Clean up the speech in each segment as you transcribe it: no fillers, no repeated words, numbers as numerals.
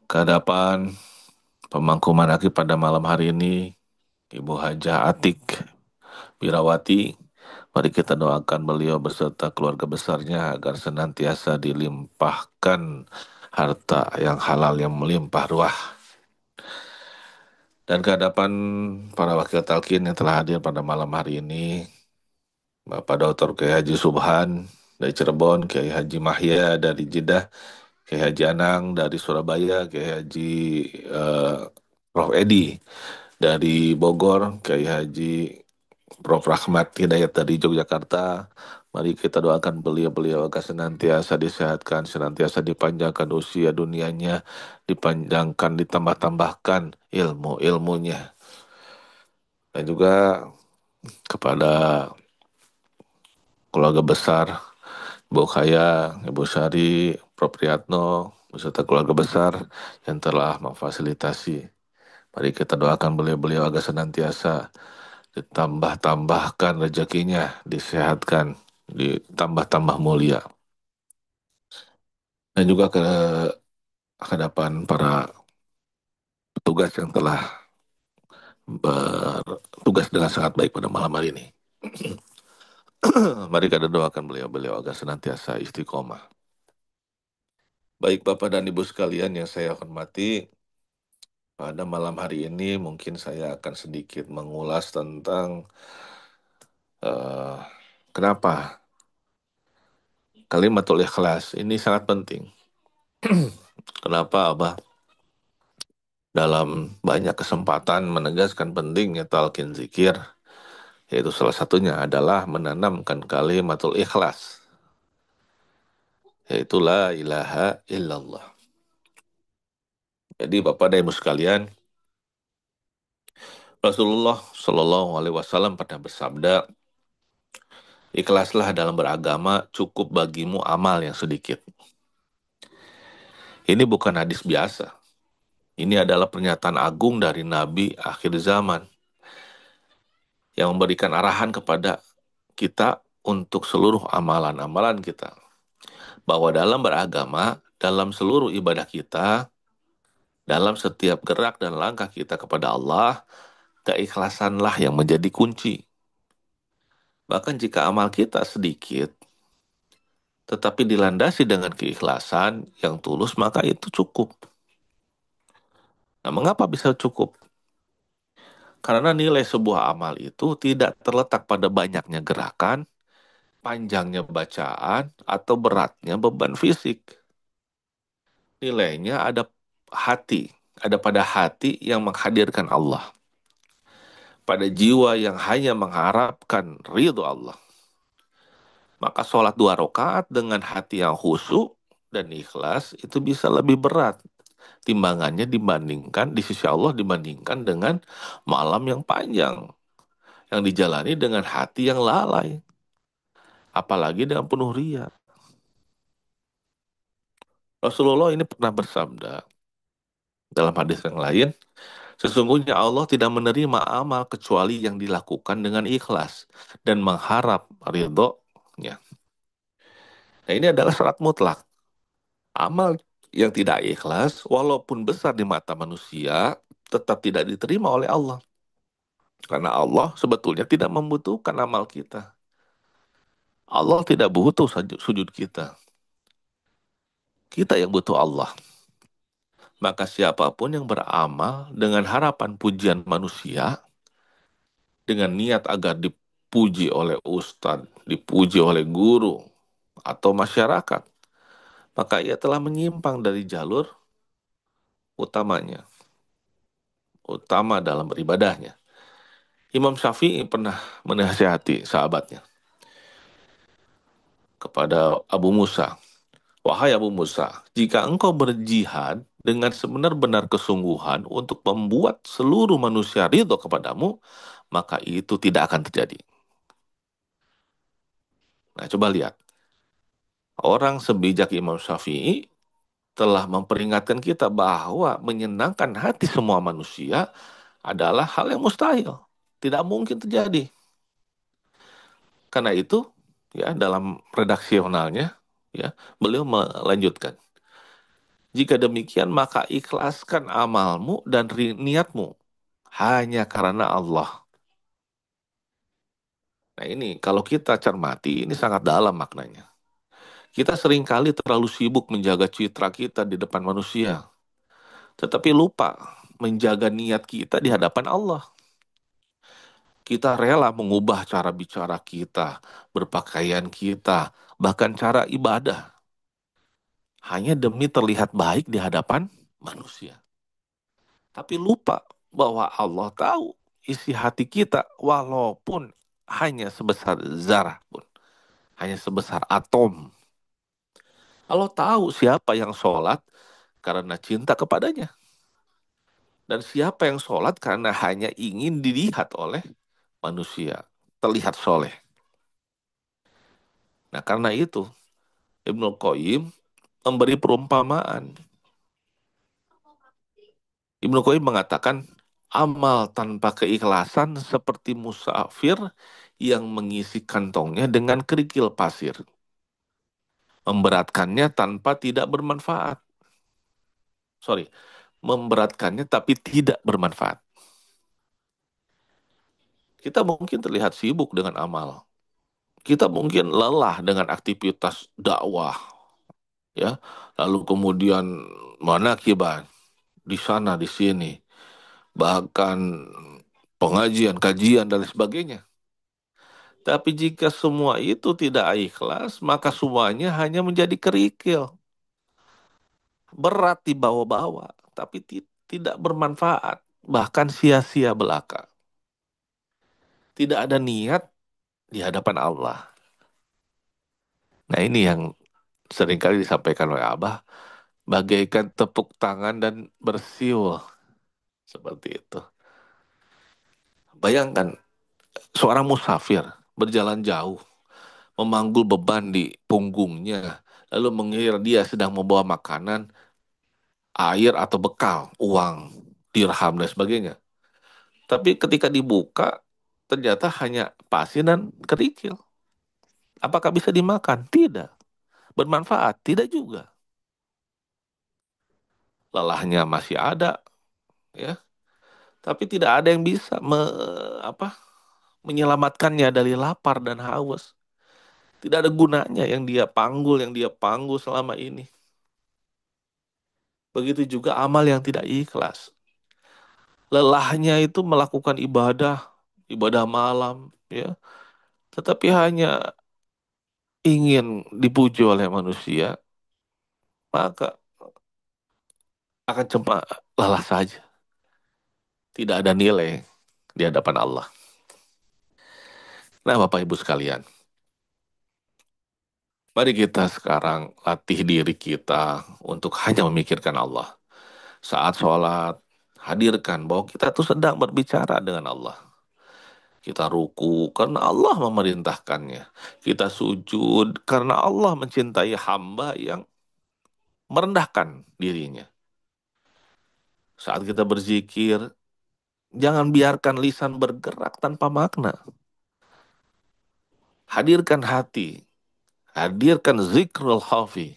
Kehadapan pemangku manaki pada malam hari ini, Ibu Hajah Atik Wirawati, mari kita doakan beliau beserta keluarga besarnya agar senantiasa dilimpahkan harta yang halal yang melimpah ruah. Dan kehadapan para wakil talkin yang telah hadir pada malam hari ini, Bapak Dr. Kiai Haji Subhan dari Cirebon, Kiai Haji Mahya dari Jeddah, Kiai Haji Anang dari Surabaya, Kiai Haji eh, Prof. Edi dari Bogor, Kiai Haji Prof. Rahmat Hidayat dari Yogyakarta. Mari kita doakan beliau-beliau agar senantiasa disehatkan, senantiasa dipanjangkan usia dunianya, dipanjangkan, ditambah-tambahkan ilmu-ilmunya. Dan juga kepada keluarga besar Ibu Khaya, Ibu Syari, Prof. Priyatno, beserta keluarga besar yang telah memfasilitasi. Mari kita doakan beliau-beliau agar senantiasa ditambah-tambahkan rezekinya, disehatkan, ditambah-tambah mulia. Dan juga ke hadapan para petugas yang telah bertugas dengan sangat baik pada malam hari ini. Mari kita doakan beliau-beliau agar senantiasa istiqomah. Baik Bapak dan Ibu sekalian yang saya hormati, pada malam hari ini mungkin saya akan sedikit mengulas tentang eh, kenapa kalimatul ikhlas ini sangat penting. Kenapa Abah dalam banyak kesempatan menegaskan pentingnya talqin zikir, yaitu salah satunya adalah menanamkan kalimatul ikhlas, yaitu la ilaha illallah. Jadi Bapak dan Ibu sekalian, Rasulullah Shallallahu Alaihi Wasallam pernah bersabda, ikhlaslah dalam beragama, cukup bagimu amal yang sedikit. Ini bukan hadis biasa. Ini adalah pernyataan agung dari Nabi akhir zaman yang memberikan arahan kepada kita untuk seluruh amalan-amalan kita. Bahwa dalam beragama, dalam seluruh ibadah kita, dalam setiap gerak dan langkah kita kepada Allah, keikhlasanlah yang menjadi kunci. Bahkan jika amal kita sedikit, tetapi dilandasi dengan keikhlasan yang tulus, maka itu cukup. Nah, mengapa bisa cukup? Karena nilai sebuah amal itu tidak terletak pada banyaknya gerakan, panjangnya bacaan, atau beratnya beban fisik. Nilainya ada pada hati yang menghadirkan Allah, pada jiwa yang hanya mengharapkan ridho Allah. Maka sholat 2 rakaat dengan hati yang khusyuk dan ikhlas itu bisa lebih berat timbangannya dibandingkan di sisi Allah dibandingkan dengan malam yang panjang yang dijalani dengan hati yang lalai, apalagi dengan penuh ria. Rasulullah ini pernah bersabda dalam hadis yang lain, sesungguhnya Allah tidak menerima amal kecuali yang dilakukan dengan ikhlas dan mengharap ridhonya. Nah, ini adalah syarat mutlak. Amal yang tidak ikhlas, walaupun besar di mata manusia, tetap tidak diterima oleh Allah. Karena Allah sebetulnya tidak membutuhkan amal kita. Allah tidak butuh sujud kita. Kita yang butuh Allah. Maka siapapun yang beramal dengan harapan pujian manusia, dengan niat agar dipuji oleh ustadz, dipuji oleh guru, atau masyarakat, maka ia telah menyimpang dari jalur utamanya, utama dalam beribadahnya. Imam Syafi'i pernah menasihati sahabatnya kepada Abu Musa, wahai Abu Musa, jika engkau berjihad dengan sebenar-benar kesungguhan untuk membuat seluruh manusia ridho kepadamu, maka itu tidak akan terjadi. Nah, coba lihat. Orang sebijak Imam Syafi'i telah memperingatkan kita bahwa menyenangkan hati semua manusia adalah hal yang mustahil. Tidak mungkin terjadi. Karena itu, ya dalam redaksionalnya, ya beliau melanjutkan. Jika demikian, maka ikhlaskan amalmu dan niatmu hanya karena Allah. Nah ini, kalau kita cermati, ini sangat dalam maknanya. Kita seringkali terlalu sibuk menjaga citra kita di depan manusia, tetapi lupa menjaga niat kita di hadapan Allah. Kita rela mengubah cara bicara kita, berpakaian kita, bahkan cara ibadah, hanya demi terlihat baik di hadapan manusia. Tapi lupa bahwa Allah tahu isi hati kita, walaupun hanya sebesar zarah pun, hanya sebesar atom. Allah tahu siapa yang sholat karena cinta kepadanya, dan siapa yang sholat karena hanya ingin dilihat oleh manusia, terlihat soleh. Nah karena itu, Ibnu Qayyim memberi perumpamaan. Ibnu Qayyim mengatakan, amal tanpa keikhlasan seperti musafir yang mengisi kantongnya dengan kerikil pasir. Memberatkannya tanpa tidak bermanfaat. Sorry, memberatkannya tapi tidak bermanfaat. Kita mungkin terlihat sibuk dengan amal. Kita mungkin lelah dengan aktivitas dakwah, ya. Lalu kemudian manakiban di sana di sini, bahkan pengajian, kajian dan sebagainya. Tapi jika semua itu tidak ikhlas, maka semuanya hanya menjadi kerikil. Berat dibawa-bawa, tapi tidak bermanfaat. Bahkan sia-sia belaka. Tidak ada niat di hadapan Allah. Nah ini yang seringkali disampaikan oleh Abah, bagaikan tepuk tangan dan bersiul. Seperti itu. Bayangkan, seorang musafir berjalan jauh, memanggul beban di punggungnya, lalu mengira dia sedang membawa makanan, air atau bekal, uang, dirham dan sebagainya. Tapi ketika dibuka, ternyata hanya pasir dan kerikil. Apakah bisa dimakan? Tidak. Bermanfaat? Tidak juga. Lelahnya masih ada, ya. Tapi tidak ada yang bisa apa, menyelamatkannya dari lapar dan haus. Tidak ada gunanya yang dia panggul selama ini. Begitu juga amal yang tidak ikhlas. Lelahnya itu melakukan ibadah, ibadah malam, ya. Tetapi hanya ingin dipuji oleh manusia, maka akan cepat lelah saja. Tidak ada nilai di hadapan Allah. Nah, Bapak Ibu sekalian, mari kita sekarang latih diri kita untuk hanya memikirkan Allah. Saat sholat, hadirkan bahwa kita tuh sedang berbicara dengan Allah. Kita ruku karena Allah memerintahkannya. Kita sujud karena Allah mencintai hamba yang merendahkan dirinya. Saat kita berzikir, jangan biarkan lisan bergerak tanpa makna. Hadirkan hati, hadirkan zikrul khafi.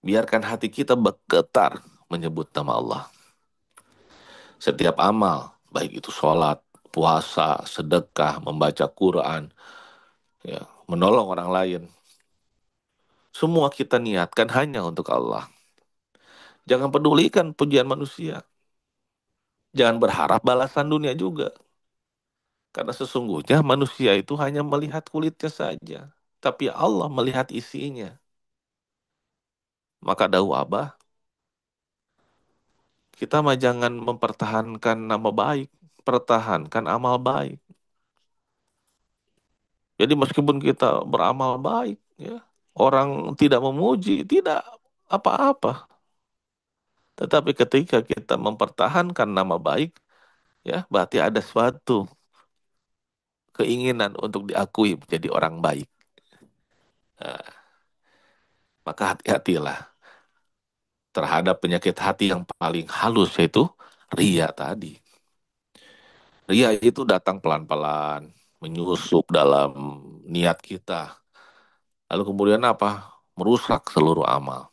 Biarkan hati kita bergetar menyebut nama Allah. Setiap amal, baik itu sholat, puasa, sedekah, membaca Quran, ya, menolong orang lain. Semua kita niatkan hanya untuk Allah. Jangan pedulikan pujian manusia. Jangan berharap balasan dunia juga. Karena sesungguhnya manusia itu hanya melihat kulitnya saja. Tapi Allah melihat isinya. Maka dahu Abah, kita mah jangan mempertahankan nama baik. Pertahankan amal baik. Jadi meskipun kita beramal baik, ya, orang tidak memuji, tidak apa-apa. Tetapi ketika kita mempertahankan nama baik, ya, berarti ada suatu keinginan untuk diakui menjadi orang baik. Nah, maka hati-hatilah terhadap penyakit hati yang paling halus, yaitu ria tadi. Ria itu datang pelan-pelan, menyusup dalam niat kita. Lalu kemudian apa? Merusak seluruh amal.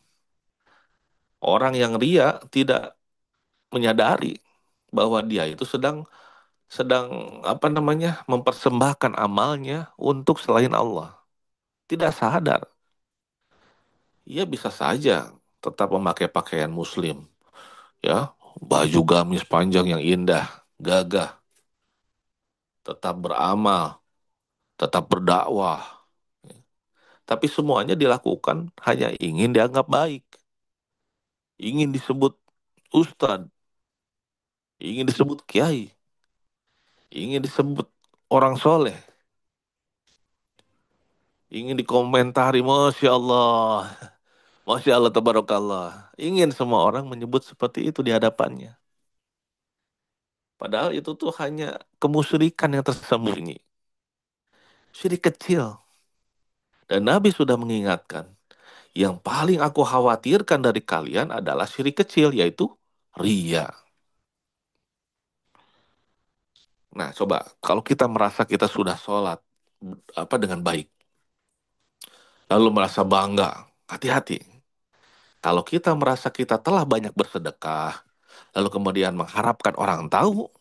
Orang yang ria tidak menyadari bahwa dia itu sedang sedang apa namanya mempersembahkan amalnya untuk selain Allah. Tidak sadar, ia bisa saja tetap memakai pakaian Muslim, ya, baju gamis panjang yang indah, gagah, tetap beramal, tetap berdakwah. Tapi semuanya dilakukan hanya ingin dianggap baik, ingin disebut ustadz, ingin disebut kiai, ingin disebut orang soleh, ingin dikomentari, Masya Allah, Masya Allah, Tabarakallah. Ingin semua orang menyebut seperti itu di hadapannya. Padahal itu tuh hanya kemusyrikan yang tersembunyi. Syirik kecil. Dan Nabi sudah mengingatkan, yang paling aku khawatirkan dari kalian adalah syirik kecil, yaitu ria. Nah, coba kalau kita merasa kita sudah sholat apa dengan baik, lalu merasa bangga, hati-hati. Kalau kita merasa kita telah banyak bersedekah, lalu kemudian mengharapkan orang tahu,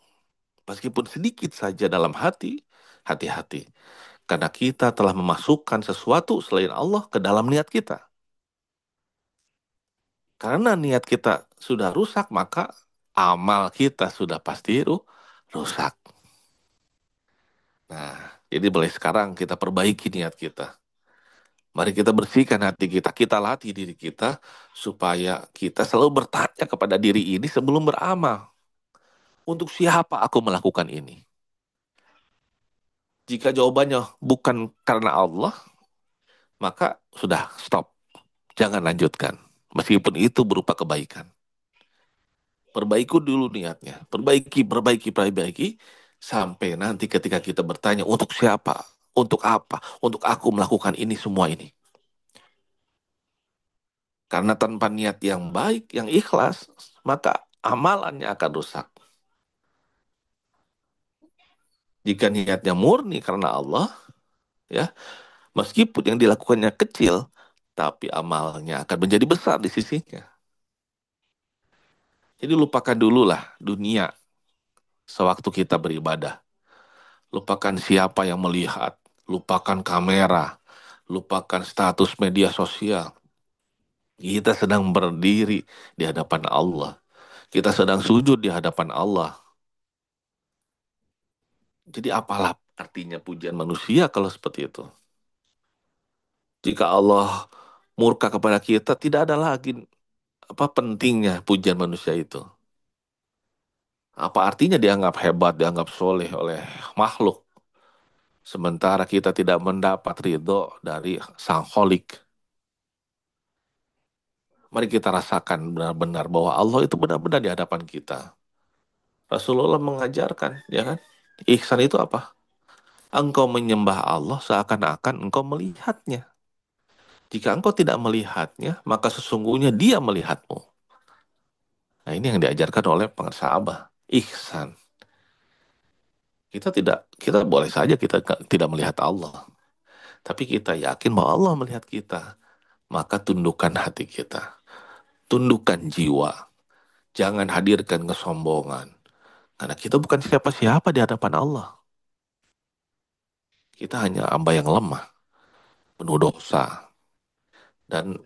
meskipun sedikit saja dalam hati, hati-hati. Karena kita telah memasukkan sesuatu selain Allah ke dalam niat kita. Karena niat kita sudah rusak, maka amal kita sudah pasti rusak. Nah, jadi mulai sekarang kita perbaiki niat kita. Mari kita bersihkan hati kita, kita latih diri kita supaya kita selalu bertanya kepada diri ini sebelum beramal. Untuk siapa aku melakukan ini? Jika jawabannya bukan karena Allah, maka sudah stop. Jangan lanjutkan. Meskipun itu berupa kebaikan. Perbaiki dulu niatnya. Perbaiki, perbaiki, perbaiki. Sampai nanti ketika kita bertanya, untuk siapa? Untuk apa? Untuk aku melakukan ini semua ini. Karena tanpa niat yang baik, yang ikhlas, maka amalannya akan rusak. Jika niatnya murni karena Allah, ya, meskipun yang dilakukannya kecil, tapi amalnya akan menjadi besar di sisinya. Jadi lupakan dululah dunia sewaktu kita beribadah. Lupakan siapa yang melihat, lupakan kamera, lupakan status media sosial. Kita sedang berdiri di hadapan Allah. Kita sedang sujud di hadapan Allah. Jadi apalah artinya pujian manusia kalau seperti itu? Jika Allah murka kepada kita, tidak ada lagi apa pentingnya pujian manusia itu. Apa artinya dianggap hebat, dianggap soleh oleh makhluk, sementara kita tidak mendapat ridho dari Sang Kholik. Mari kita rasakan benar-benar bahwa Allah itu benar-benar di hadapan kita. Rasulullah mengajarkan, ya kan? Ihsan itu apa? Engkau menyembah Allah seakan-akan engkau melihatnya. Jika engkau tidak melihatnya, maka sesungguhnya dia melihatmu. Nah, ini yang diajarkan oleh pengusaha ihsan. Kita boleh saja kita tidak melihat Allah. Tapi kita yakin bahwa Allah melihat kita. Maka tundukkan hati kita. Tundukkan jiwa. Jangan hadirkan kesombongan. Karena kita bukan siapa-siapa di hadapan Allah. Kita hanya hamba yang lemah, penuh dosa, dan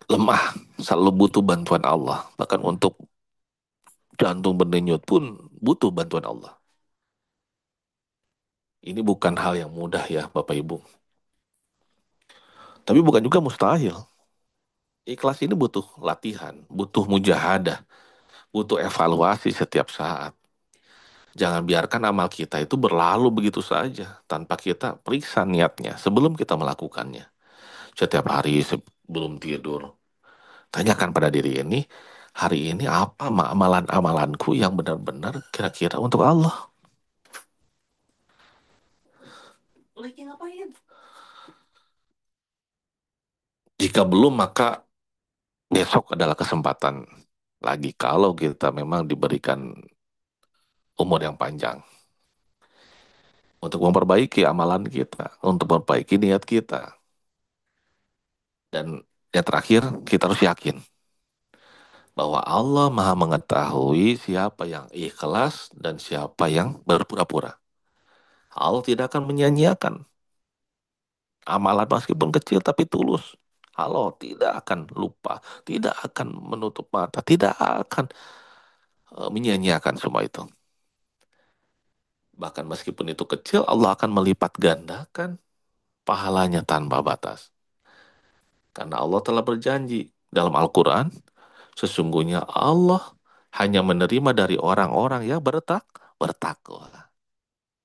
lemah, selalu butuh bantuan Allah. Bahkan untuk jantung berdenyut pun butuh bantuan Allah. Ini bukan hal yang mudah ya Bapak Ibu. Tapi bukan juga mustahil. Ikhlas ini butuh latihan, butuh mujahadah, butuh evaluasi setiap saat. Jangan biarkan amal kita itu berlalu begitu saja tanpa kita periksa niatnya sebelum kita melakukannya. Setiap hari sebelum tidur, tanyakan pada diri ini, hari ini apa amalan-amalanku yang benar-benar kira-kira untuk Allah. Lagi ngapain? Jika belum, maka besok adalah kesempatan lagi kalau kita memang diberikan umur yang panjang untuk memperbaiki amalan kita, untuk memperbaiki niat kita. Dan yang terakhir, kita harus yakin. bahwa Allah Maha mengetahui siapa yang ikhlas dan siapa yang berpura-pura. Allah tidak akan menyia-nyiakan amalan meskipun kecil tapi tulus. Allah tidak akan lupa, tidak akan menutup mata, tidak akan menyia-nyiakan semua itu. Bahkan meskipun itu kecil, Allah akan melipat gandakan pahalanya tanpa batas. Karena Allah telah berjanji dalam Al-Quran, sesungguhnya Allah hanya menerima dari orang-orang yang bertakwa.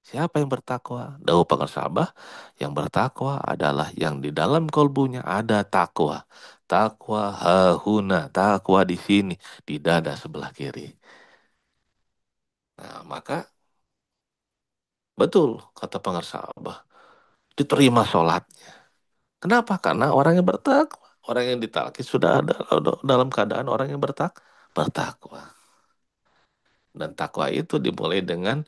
Siapa yang bertakwa? Daud pengesabah, yang bertakwa adalah yang di dalam kolbunya ada takwa. Takwa hahuna, takwa di sini, di dada sebelah kiri. Nah, maka betul kata pengesabah, diterima sholat. Kenapa? Karena orang yang bertakwa. Orang yang ditalki sudah ada dalam keadaan orang yang bertakwa. Dan takwa itu dimulai dengan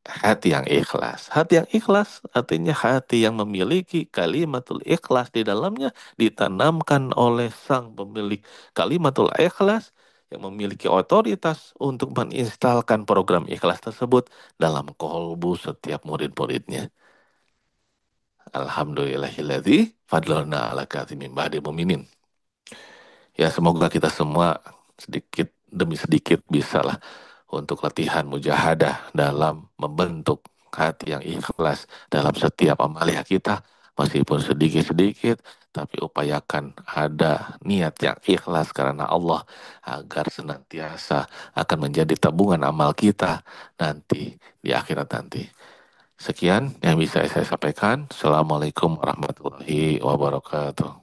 hati yang ikhlas. Hati yang ikhlas artinya hati yang memiliki kalimatul ikhlas di dalamnya ditanamkan oleh sang pemilik kalimatul ikhlas yang memiliki otoritas untuk menginstalkan program ikhlas tersebut dalam kolbu setiap murid-muridnya. Alhamdulillahilladzi fadlana ala katsimin ba'di mu'minin. Ya semoga kita semua sedikit demi sedikit bisalah untuk latihan mujahadah dalam membentuk hati yang ikhlas dalam setiap amalia kita. Meskipun sedikit-sedikit, tapi upayakan ada niat yang ikhlas karena Allah agar senantiasa akan menjadi tabungan amal kita nanti di akhirat nanti. Sekian yang bisa saya sampaikan. Assalamualaikum warahmatullahi wabarakatuh.